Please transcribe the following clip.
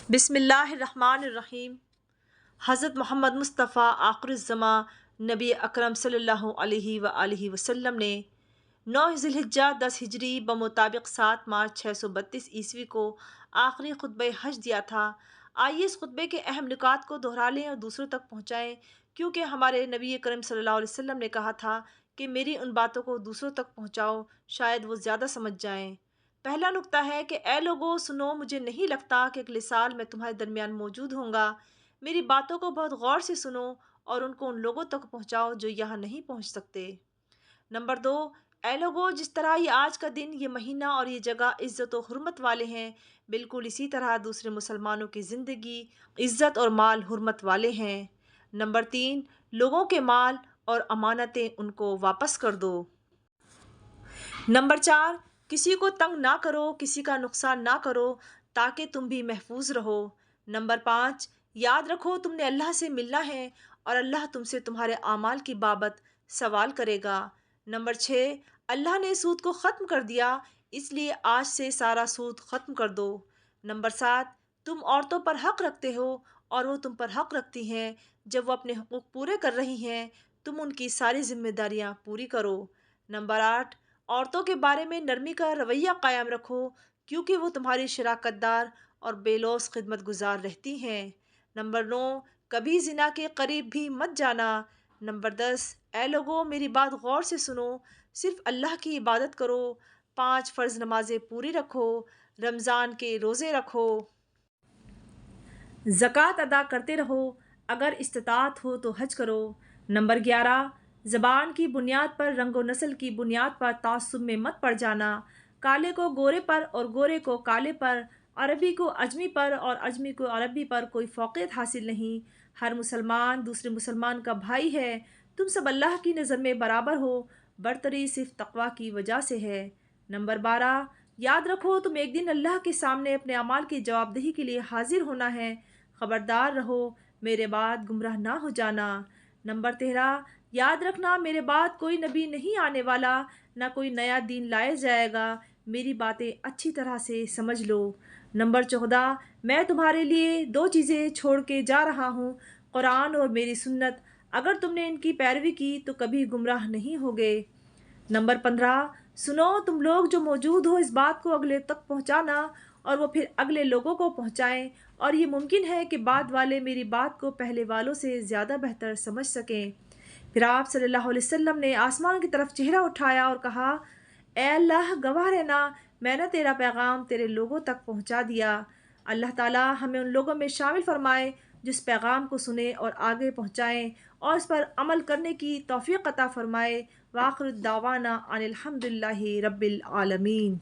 بسم اللہ الرحمن الرحیم۔ حضرت محمد مصطفیٰ آخر الزماں نبی اکرم صلی اللہ علیہ وآلہ وسلم نے 9 ذی الحجہ 10 ہجری بمطابق 7 مارچ 632 عیسوی کو آخری خطبہ حج دیا تھا۔ آئیے اس خطبے کے اہم نکات کو دہرا لیں اور دوسروں تک پہنچائیں، کیونکہ ہمارے نبی کریم صلی اللہ علیہ وسلم نے کہا تھا کہ میری ان باتوں کو دوسروں تک پہنچاؤ، شاید وہ زیادہ سمجھ جائیں۔ پہلا نکتہ ہے کہ اے لوگو سنو، مجھے نہیں لگتا کہ اگلے سال میں تمہارے درمیان موجود ہوں گا۔ میری باتوں کو بہت غور سے سنو اور ان کو ان لوگوں تک پہنچاؤ جو یہاں نہیں پہنچ سکتے۔ نمبر 2، اے لوگو جس طرح یہ آج کا دن، یہ مہینہ اور یہ جگہ عزت و حرمت والے ہیں، بالکل اسی طرح دوسرے مسلمانوں کی زندگی، عزت اور مال حرمت والے ہیں۔ نمبر 3، لوگوں کے مال اور امانتیں ان کو واپس کر دو۔ نمبر 4، کسی کو تنگ نہ کرو، کسی کا نقصان نہ کرو تاکہ تم بھی محفوظ رہو۔ نمبر 5، یاد رکھو تم نے اللہ سے ملنا ہے اور اللہ تم سے تمہارے اعمال کی بابت سوال کرے گا۔ نمبر 6، اللہ نے سود کو ختم کر دیا، اس لیے آج سے سارا سود ختم کر دو۔ نمبر 7، تم عورتوں پر حق رکھتے ہو اور وہ تم پر حق رکھتی ہیں۔ جب وہ اپنے حقوق پورے کر رہی ہیں تم ان کی ساری ذمہ داریاں پوری کرو۔ نمبر 8، عورتوں کے بارے میں نرمی کا رویہ قائم رکھو، کیونکہ وہ تمہاری شراکت دار اور بے لوث خدمت گزار رہتی ہیں۔ نمبر 9، کبھی زنا کے قریب بھی مت جانا۔ نمبر 10، اے لوگو میری بات غور سے سنو، صرف اللہ کی عبادت کرو، 5 فرض نمازیں پوری رکھو، رمضان کے روزے رکھو، زکوٰۃ ادا کرتے رہو، اگر استطاعت ہو تو حج کرو۔ نمبر 11، زبان کی بنیاد پر، رنگ و نسل کی بنیاد پر تعصب میں مت پڑ جانا۔ کالے کو گورے پر اور گورے کو کالے پر، عربی کو عجمی پر اور عجمی کو عربی پر کوئی فوقیت حاصل نہیں۔ ہر مسلمان دوسرے مسلمان کا بھائی ہے، تم سب اللہ کی نظر میں برابر ہو، برتری صرف تقویٰ کی وجہ سے ہے۔ نمبر 12، یاد رکھو تم ایک دن اللہ کے سامنے اپنے اعمال کی جواب دہی کے لیے حاضر ہونا ہے، خبردار رہو میرے بعد گمراہ نہ ہو جانا۔ نمبر 13، یاد رکھنا میرے بعد کوئی نبی نہیں آنے والا، نہ کوئی نیا دین لایا جائے گا، میری باتیں اچھی طرح سے سمجھ لو۔ نمبر 14، میں تمہارے لیے 2 چیزیں چھوڑ کے جا رہا ہوں، قرآن اور میری سنت، اگر تم نے ان کی پیروی کی تو کبھی گمراہ نہیں ہوگے۔ نمبر 15، سنو تم لوگ جو موجود ہو اس بات کو اگلے تک پہنچانا اور وہ پھر اگلے لوگوں کو پہنچائیں، اور یہ ممکن ہے کہ بعد والے میری بات کو پہلے والوں سے زیادہ بہتر سمجھ سکیں۔ پھر آپ صلی اللہ علیہ وسلم نے آسمان کی طرف چہرہ اٹھایا اور کہا، اے اللہ گواہ رہنا، میں نے تیرا پیغام تیرے لوگوں تک پہنچا دیا۔ اللہ تعالیٰ ہمیں ان لوگوں میں شامل فرمائے جو اس پیغام کو سنیں اور آگے پہنچائیں اور اس پر عمل کرنے کی توفیق عطا فرمائے۔ وآخر دعوانا ان الحمد للہ رب العالمین۔